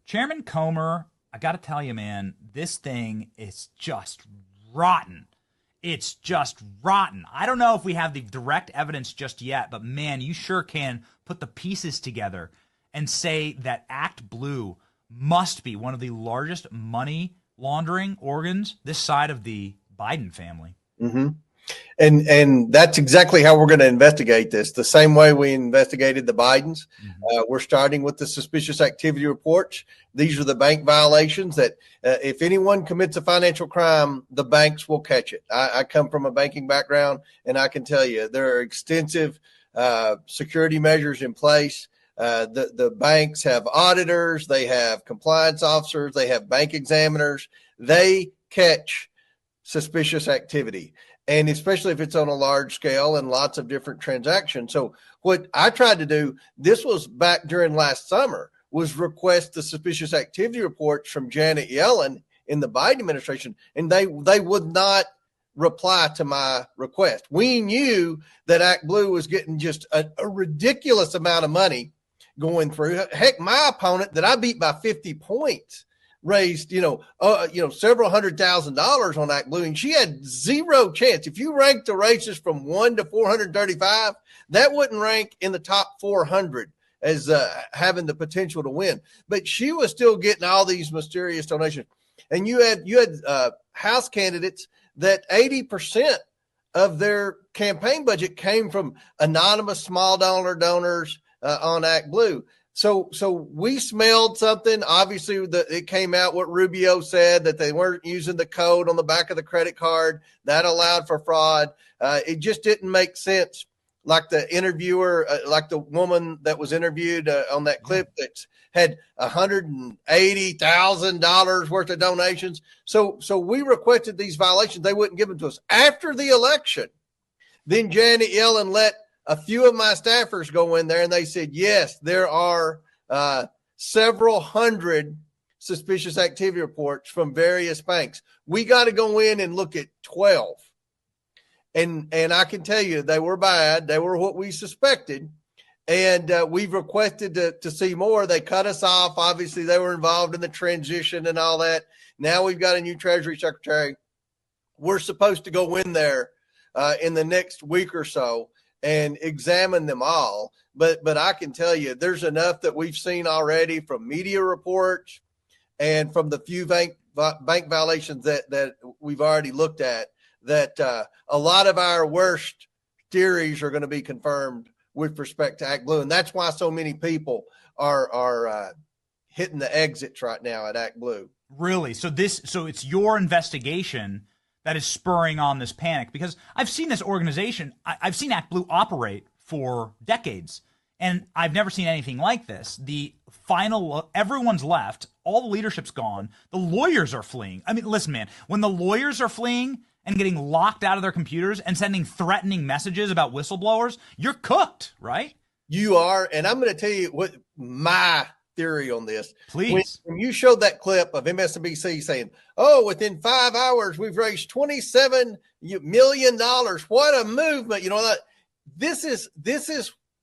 Chairman Comer, I got to tell you, man, this thing is just rotten. It's just rotten. I don't know if we have the direct evidence just yet, but man, you sure can put the pieces together and say that ActBlue must be one of the largest money laundering organs this side of the Biden family. Mm-hmm. And that's exactly how we're going to investigate this. The same way we investigated the Bidens. We're starting with the suspicious activity reports. These are the bank violations that if anyone commits a financial crime, the banks will catch it. I come from a banking background, and I can tell you there are extensive security measures in place. The banks have auditors, they have compliance officers, they have bank examiners. They catch suspicious activity. And especially if it's on a large scale and lots of different transactions. So what I tried to do, this was back during last summer, was request the suspicious activity reports from Janet Yellen in the Biden administration, and they would not reply to my request. We knew that ActBlue was getting just a ridiculous amount of money going through. Heck, my opponent that I beat by 50 points raised, several $100,000 on ActBlue, and she had zero chance. If you ranked the races from 1 to 435, that wouldn't rank in the top 400 as having the potential to win. But she was still getting all these mysterious donations. And you had House candidates that 80% of their campaign budget came from anonymous small dollar donors on ActBlue. So we smelled something. Obviously, it came out what Rubio said, that they weren't using the code on the back of the credit card. That allowed for fraud. It just didn't make sense. Like the interviewer, like the woman that was interviewed on that clip that had $180,000 worth of donations. So we requested these violations. They wouldn't give them to us. After the election, then Janet Yellen let a few of my staffers go in there, and they said, yes, there are several hundred suspicious activity reports from various banks. We got to go in and look at 12. And I can tell you they were bad. They were what we suspected. And we've requested to see more. They cut us off. Obviously, they were involved in the transition and all that. Now we've got a new Treasury Secretary. We're supposed to go in there in the next week or so and examine them all. But I can tell you there's enough that we've seen already from media reports and from the few bank violations that we've already looked at, that a lot of our worst theories are going to be confirmed with respect to ActBlue. And that's why so many people are hitting the exits right now at ActBlue. Really? So it's your investigation that is spurring on this panic, because I've seen this organization. I've seen ActBlue operate for decades, and I've never seen anything like this. Everyone's left. All the leadership's gone. The lawyers are fleeing. I mean, listen, man, when the lawyers are fleeing and getting locked out of their computers and sending threatening messages about whistleblowers, you're cooked, right? You are. And I'm going to tell you what my theory on this. Please. When you showed that clip of MSNBC saying, within 5 hours, we've raised $27 million. What a movement. You know, that this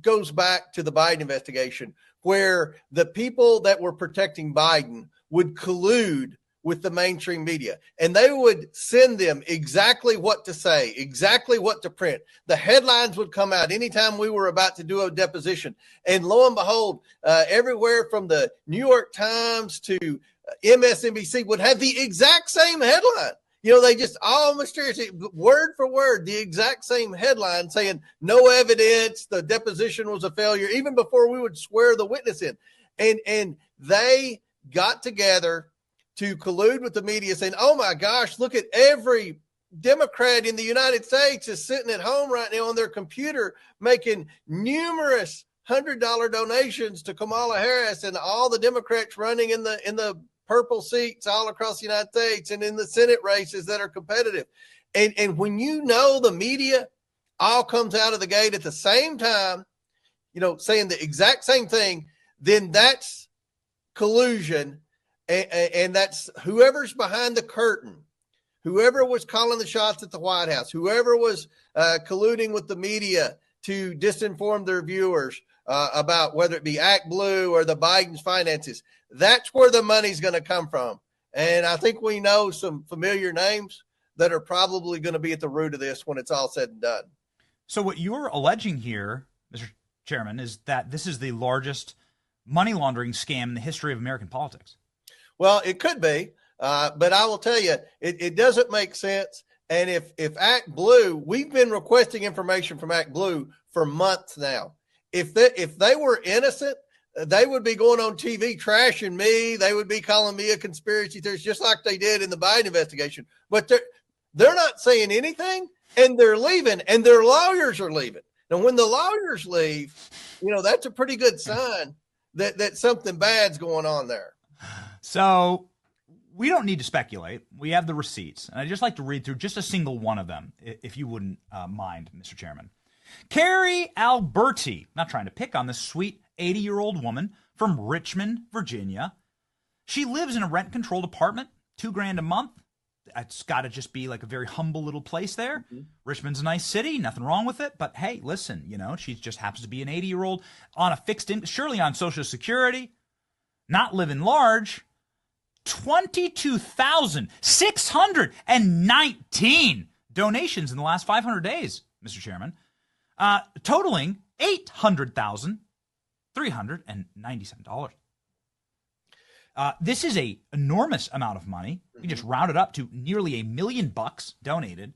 goes back to the Biden investigation, where the people that were protecting Biden would collude with the mainstream media, and they would send them exactly what to say, exactly what to print. The headlines would come out anytime we were about to do a deposition. And lo and behold, everywhere from the New York Times to MSNBC would have the exact same headline. You know, they just all mysteriously, word for word, the exact same headline saying no evidence, the deposition was a failure, even before we would swear the witness in. And they got together to collude with the media saying, oh my gosh, look at every Democrat in the United States is sitting at home right now on their computer making numerous $100 donations to Kamala Harris, and all the Democrats running in the purple seats all across the United States and in the Senate races that are competitive. And when you know the media all comes out of the gate at the same time, you know, saying the exact same thing, then that's collusion. And that's whoever's behind the curtain, whoever was calling the shots at the White House, whoever was colluding with the media to disinform their viewers, about whether it be ActBlue or the Biden's finances. That's where the money's going to come from. And I think we know some familiar names that are probably going to be at the root of this when it's all said and done. So what you're alleging here, Mr. Chairman, is that this is the largest money laundering scam in the history of American politics. Well, it could be, but I will tell you, it doesn't make sense. And if ActBlue, we've been requesting information from ActBlue for months now. If they were innocent, they would be going on TV trashing me. They would be calling me a conspiracy theorist, just like they did in the Biden investigation. But they're not saying anything, and they're leaving, and their lawyers are leaving. Now, when the lawyers leave, that's a pretty good sign that something bad's going on there. So we don't need to speculate. We have the receipts, and I'd just like to read through just a single one of them, if you wouldn't mind, Mr. Chairman. Carrie Alberti, not trying to pick on this sweet 80-year-old woman from Richmond, Virginia. She lives in a rent-controlled apartment, $2,000 a month. It's got to just be like a very humble little place there. Mm-hmm. Richmond's a nice city, nothing wrong with it. But hey, listen, she just happens to be an 80-year-old on a fixed income, surely on Social Security, not living large. 22,619 donations in the last 500 days, Mr. Chairman, totaling $800,397. This is a enormous amount of money. We just rounded up to nearly $1 million donated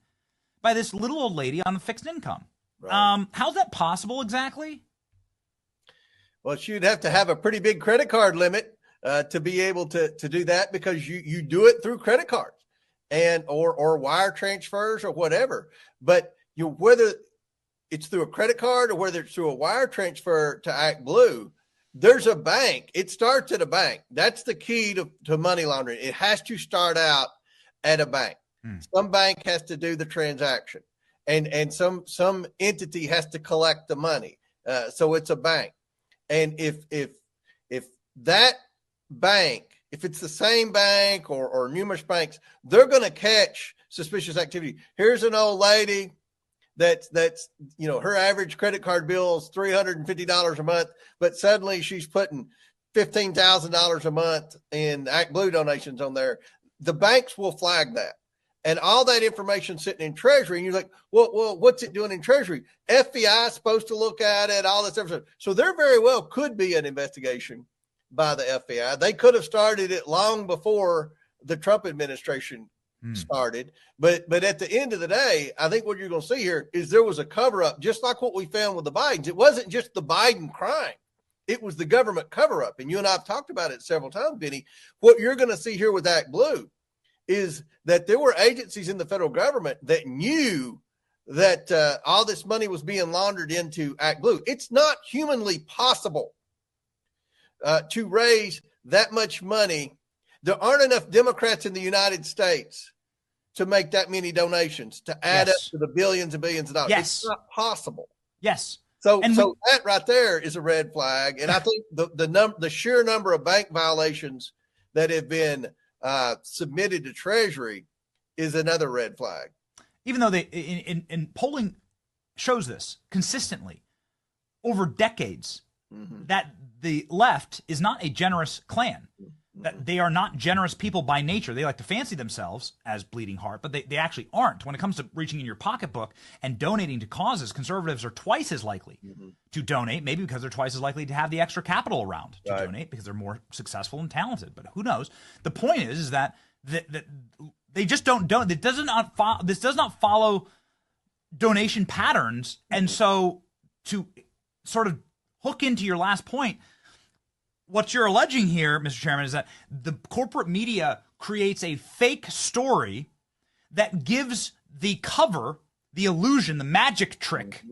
by this little old lady on the fixed income. Right. How's that possible exactly? Well, she'd have to have a pretty big credit card limit to be able to do that, because you do it through credit cards and or wire transfers or whatever. But whether it's through a credit card or whether it's through a wire transfer to ActBlue, there's a bank. It starts at a bank. That's the key to money laundering. It has to start out at a bank. Some bank has to do the transaction, and some entity has to collect the money. So it's a bank. And if that bank, if it's the same bank or numerous banks, they're going to catch suspicious activity. Here's an old lady that's her average credit card bill is $350 a month, but suddenly she's putting $15,000 a month in ActBlue donations on there. The banks will flag that, and all that information sitting in Treasury. And you're like, well, what's it doing in Treasury? FBI is supposed to look at it, all this stuff. So there very well could be an investigation by the FBI. They could have started it long before the Trump administration started. But at the end of the day, I think what you're going to see here is there was a cover up, just like what we found with the Bidens. It wasn't just the Biden crime. It was the government cover up. And you and I have talked about it several times, Benny. What you're going to see here with ActBlue is that there were agencies in the federal government that knew that all this money was being laundered into ActBlue. It's not humanly possible to raise that much money. There aren't enough Democrats in the United States to make that many donations to add up to the billions and billions of dollars. Yes. It's not possible. Yes. So that right there is a red flag. And I think the sheer number of bank violations that have been submitted to Treasury is another red flag. Even though in polling shows this consistently over decades, that the left is not a generous clan. That they are not generous people by nature. They like to fancy themselves as bleeding heart, but they actually aren't. When it comes to reaching in your pocketbook and donating to causes, conservatives are twice as likely to donate, maybe because they're twice as likely to have the extra capital around to donate because they're more successful and talented. But who knows? The point is that they just don't donate. This does not follow donation patterns. And so to sort of hook into your last point, what you're alleging here, Mr. Chairman, is that the corporate media creates a fake story that gives the cover, the illusion, the magic trick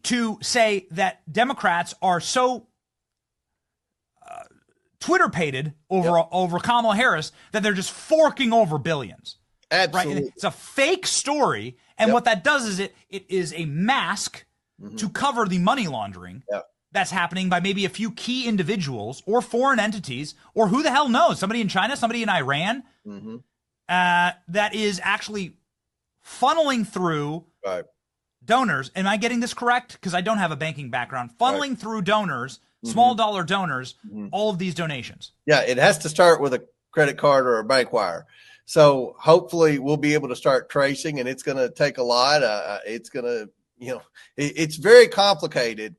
to say that Democrats are so Twitter-pated over Kamala Harris that they're just forking over billions. Absolutely. Right? It's a fake story, and what that does is it is a mask to cover the money laundering that's happening by maybe a few key individuals or foreign entities, or who the hell knows, somebody in China, somebody in Iran, that is actually funneling through donors. Am I getting this correct? Because I don't have a banking background. Funneling through donors, small dollar donors, all of these donations. Yeah, it has to start with a credit card or a bank wire. So hopefully we'll be able to start tracing, and it's going to take a lot. It's going to, it's very complicated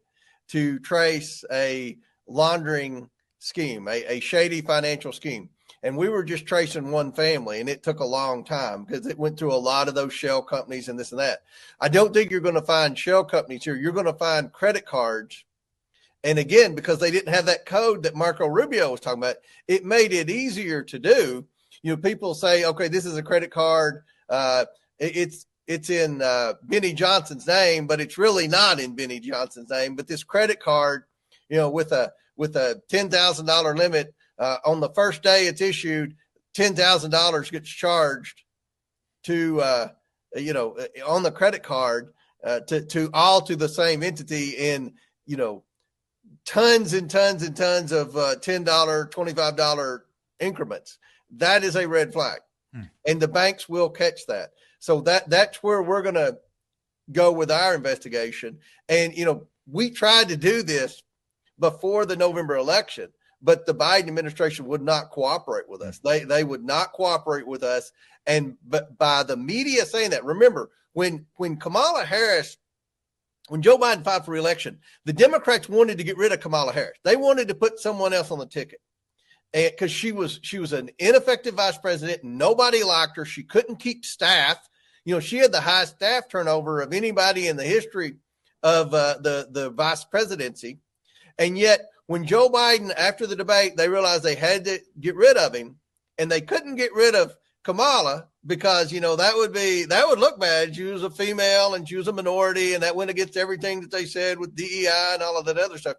to trace a laundering scheme, a shady financial scheme. And we were just tracing one family, and it took a long time because it went through a lot of those shell companies and this and that. I don't think you're going to find shell companies here. You're going to find credit cards. And again, because they didn't have that code that Marco Rubio was talking about, it made it easier to do. People say, okay, this is a credit card. It's in Benny Johnson's name, but it's really not in Benny Johnson's name. But this credit card, with a $10,000 limit, on the first day it's issued, $10,000 gets charged to, on the credit card to all to the same entity in, tons and tons and tons of $10, $25 increments. That is a red flag. And the banks will catch that. So that's where we're going to go with our investigation. And, we tried to do this before the November election, but the Biden administration would not cooperate with us. They would not cooperate with us. But by the media saying that, remember, when Kamala Harris, when Joe Biden filed for re-election, the Democrats wanted to get rid of Kamala Harris. They wanted to put someone else on the ticket because she was an ineffective vice president. Nobody liked her. She couldn't keep staff. She had the highest staff turnover of anybody in the history of the vice presidency. And yet when Joe Biden, after the debate, they realized they had to get rid of him, and they couldn't get rid of Kamala because, that would look bad. She was a female and she was a minority, and that went against everything that they said with DEI and all of that other stuff.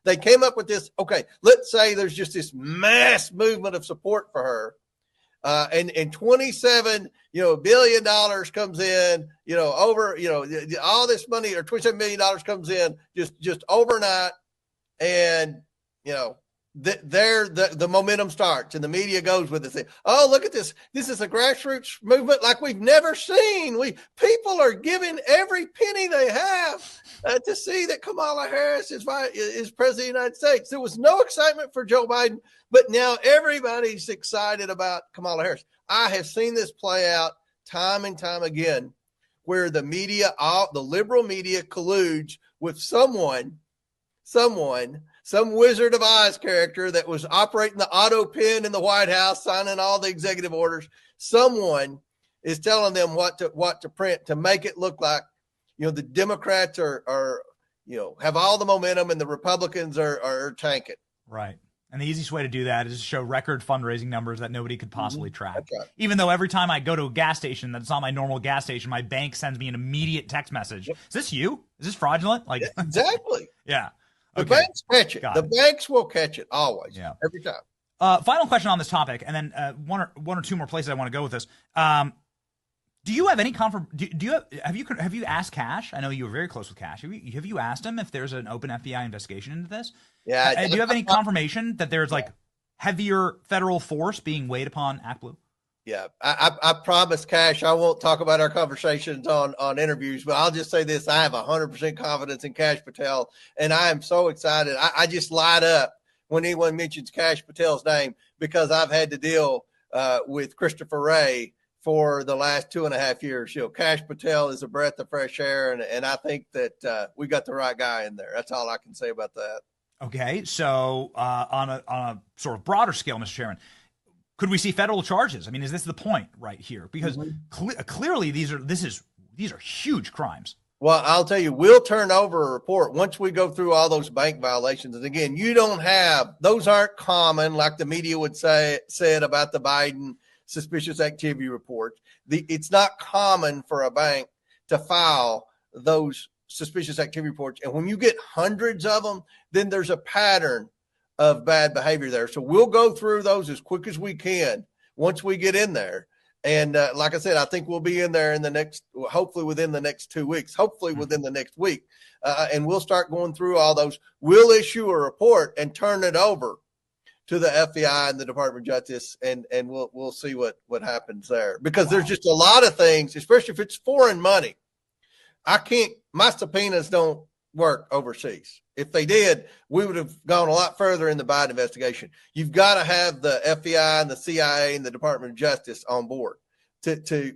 They came up with this. Okay, let's say there's just this mass movement of support for her. And $27, billion comes in, over, all this money, or $27 million comes in just overnight. And, the momentum starts, and the media goes with it. Say, oh, look at this. This is a grassroots movement like we've never seen. People are giving every penny they have to see that Kamala Harris is president of the United States. There was no excitement for Joe Biden, but now everybody's excited about Kamala Harris. I have seen this play out time and time again, where the media, the liberal media, colludes with some Wizard of Oz character that was operating the auto pen in the White House, signing all the executive orders. Someone is telling them what to print to make it look like, the Democrats are have all the momentum and the Republicans are tanking. Right. And the easiest way to do that is to show record fundraising numbers that nobody could possibly track. Right. Even though every time I go to a gas station that's not my normal gas station, my bank sends me an immediate text message. Yep. Is this you? Is this fraudulent? Exactly. Yeah. The banks catch it. The banks will catch it always. Yeah. Every time. Final question on this topic, and then one or two more places I want to go with this. Do you have any have you asked Cash? I know you were very close with Cash. Have you asked him if there's an open FBI investigation into this? Yeah. Do you have any confirmation that there's heavier federal force being weighed upon ActBlue? Yeah, I promise, Cash, I won't talk about our conversations on interviews, but I'll just say this. I have 100% confidence in Cash Patel, and I am so excited. I just light up when anyone mentions Cash Patel's name because I've had to deal with Christopher Wray for the last 2.5 years. Cash Patel is a breath of fresh air, and I think that we got the right guy in there. That's all I can say about that. Okay, so on a sort of broader scale, Mr. Chairman, could we see federal charges? I mean, is this the point right here? Because clearly these are huge crimes. Well, I'll tell you, we'll turn over a report once we go through all those bank violations. And again, those aren't common like the media would said about the Biden suspicious activity report. It's not common for a bank to file those suspicious activity reports. And when you get hundreds of them, then there's a pattern of bad behavior there. So we'll go through those as quick as we can once we get in there. And like I said, I think we'll be in there hopefully within the next 2 weeks, within the next week. And we'll start going through all those. We'll issue a report and turn it over to the FBI and the Department of Justice. And we'll see what happens there, because there's just a lot of things, especially if it's foreign money. I can't, my subpoenas don't work overseas. If they did, we would have gone a lot further in the Biden investigation. You've got to have the FBI and the CIA and the Department of Justice on board to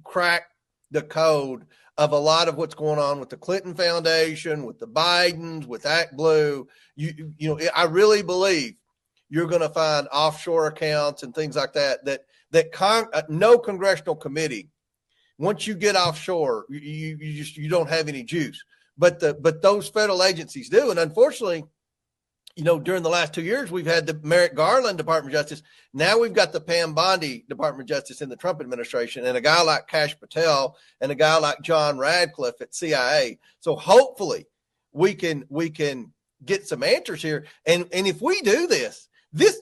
crack the code of a lot of what's going on with the Clinton Foundation, with the Bidens, with ActBlue. You know, I really believe you're going to find offshore accounts and things like that no congressional committee, once you get offshore, you don't have any juice. But those federal agencies do. And unfortunately, you know, during the last 2 years, we've had the Merrick Garland Department of Justice. Now we've got the Pam Bondi Department of Justice in the Trump administration, and a guy like Kash Patel and a guy like John Radcliffe at CIA. So hopefully we can get some answers here. And if we do this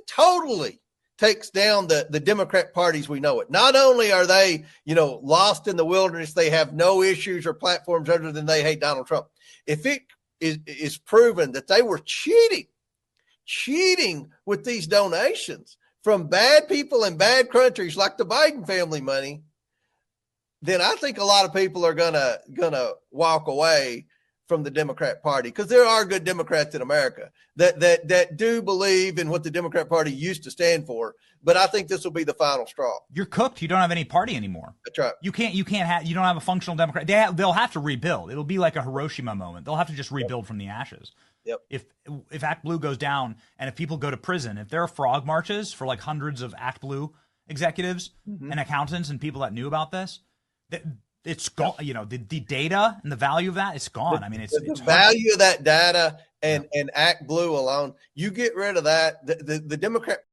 totally takes down the Democrat parties we know it. Not only are they, you know, lost in the wilderness, they have no issues or platforms other than they hate Donald Trump. If it is proven that they were cheating with these donations from bad people in bad countries like the Biden family money, then I think a lot of people are gonna walk away from the Democrat Party, because there are good Democrats in America that do believe in what the Democrat Party used to stand for. But I think this will be the final straw. You're cooked. You don't have any party anymore. That's right. You don't have a functional Democrat. They'll have to rebuild. It'll be like a Hiroshima moment. They'll have to just rebuild from the ashes. Yep. If ActBlue goes down and if people go to prison, if there are frog marches for like hundreds of ActBlue executives and accountants and people that knew about this, it's gone. You know, the data and the value of that, it's gone. I mean, it's the value of that data and ActBlue alone. You get rid of that, the Democrat